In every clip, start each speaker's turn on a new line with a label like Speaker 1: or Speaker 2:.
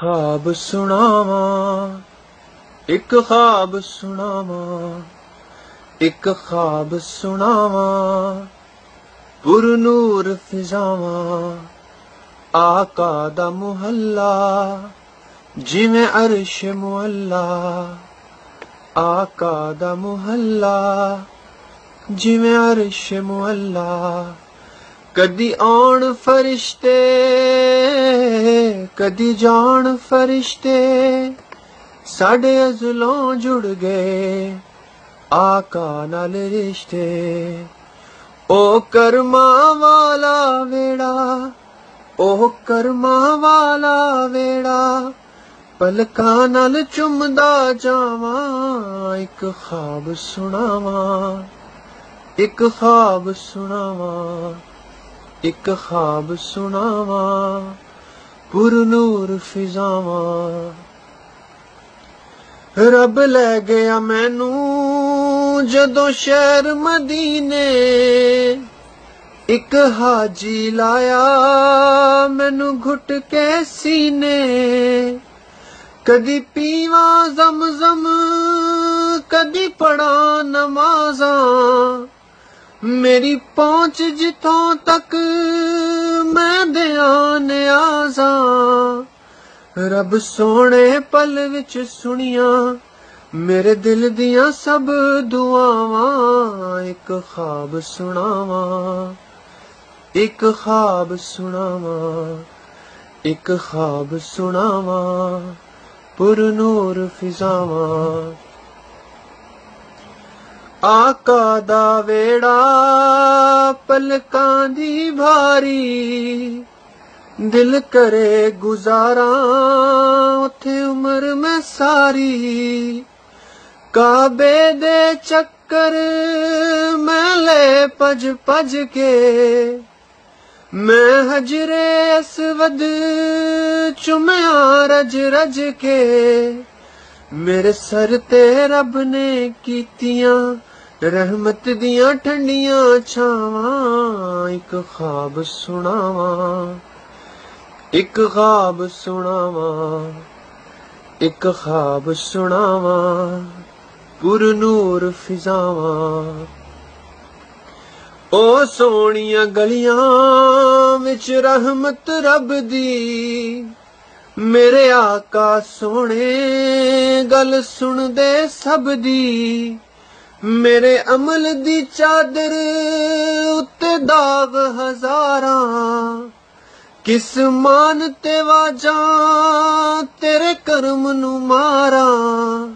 Speaker 1: ख्वाब सुनावा, एक ख्वाब सुनावा, एक ख्वाब सुनावा, पुरनूर फिजावा, आका दा मुहल्ला जिवें अर्श मुअल्ला, आका दा मुहल्ला जिवें अर्श मुअल्ला। कदी आन फरिश्ते कदी जान फरिश्ते, साडे अज़लों जुड़ गए आका नाल रिश्ते। ओ कर्मा वाला वेड़ा, ओ कर्मा वाला वेड़ा, पलकां नाल चुमदा जावां, एक ख्वाब सुनावां, एक ख्वाब सुनावां, एक ख्वाब सुनावां, पुरनूर फिजावां। रब लै गया मैनू जदों शहर मदीने, एक हाजी लाया मैनू घुट के सीने। कदी पीवा ज़मज़म कदी पढ़ा नमाज़ां, मेरी पहुंच जिथों तक मैं दियां नियाज़ां। रब सोने पल विच सुनिया मेरे दिल दियां सब दुआवां, एक ख्वाब सुनावां, एक ख्वाब सुनावां, एक ख्वाब सुनावां, पुरनूर फिजावां। आका दा वेड़ा पलकां दी भारी, दिल करे गुजारा उथे उम्र में सारी। काबे दे चक्कर मैं ले पज पज के, मैं हजरे अस्वद चुमया रज रज के। मेरे सर ते रब ने कीतियां रहमत दियां ठंडियां छावां, एक ख्वाब सुनावां, एक ख्वाब सुनावां, एक ख्वाब सुनावां, पुरनूर फिजावां। ओ सोनिया गलियां विच रहमत रब दी, मेरे आका सोने गल सुन दे सब दी। मेरे अमल दी चादर उत्ते दाग हजारां, किस मान ते वाजां तेरे करम नू मारां।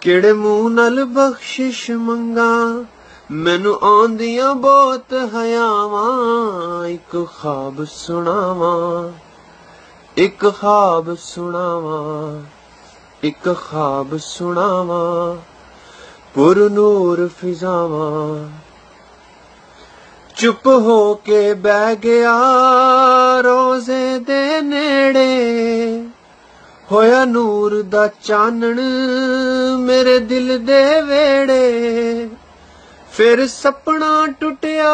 Speaker 1: केड़े मुंह नाल बख्शिश मंगा मैनू आंदियां बहुत हयावां, एक ख्वाब सुनावां, एक ख्वाब सुनावां, एक ख्वाब सुनावां, पुरनूर फिजावां। चुप हो के बह गया रोजे दे नेड़े, होया नूर दा चानन मेरे दिल दे वेड़े। फिर सपना टुटिया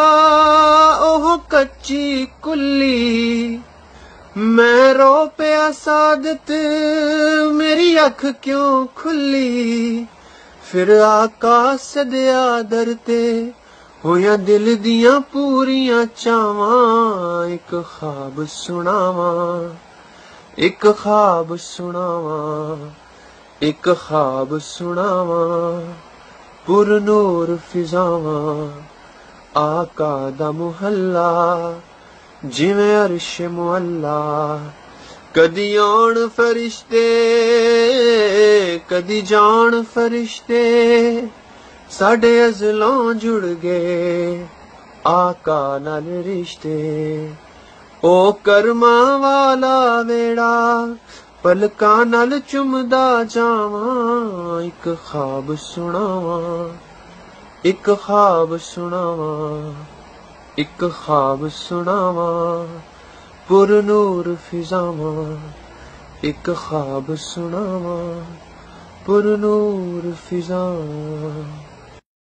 Speaker 1: ओह कच्ची कुल्ली, मैं रो पिया सादत मेरी अख क्यों खुली। फिर आका सदया दर ते होया दिल दियां पूरियां चावां, एक ख्वाब सुनावां, एक ख्वाब सुनावां, एक ख्वाब सुनावां, पुरनूर फिजावां। आका दा मुहल्ला जिवें अर्श मुअल्ला, कदी आन फरिश्ते कदी जान फरिश्ते, साडे अज़लों जुड़ गए आका नाल रिश्ते। ओ कर्मा वाला वेड़ा पलकां नाल चुमदा जावां, एक ख्वाब सुनावां, एक ख्वाब सुनावां, एक ख्वाब सुनावां, पुरनूर फिजावां। एक ख्वाब सुनावां, पुरनूर फिजावां।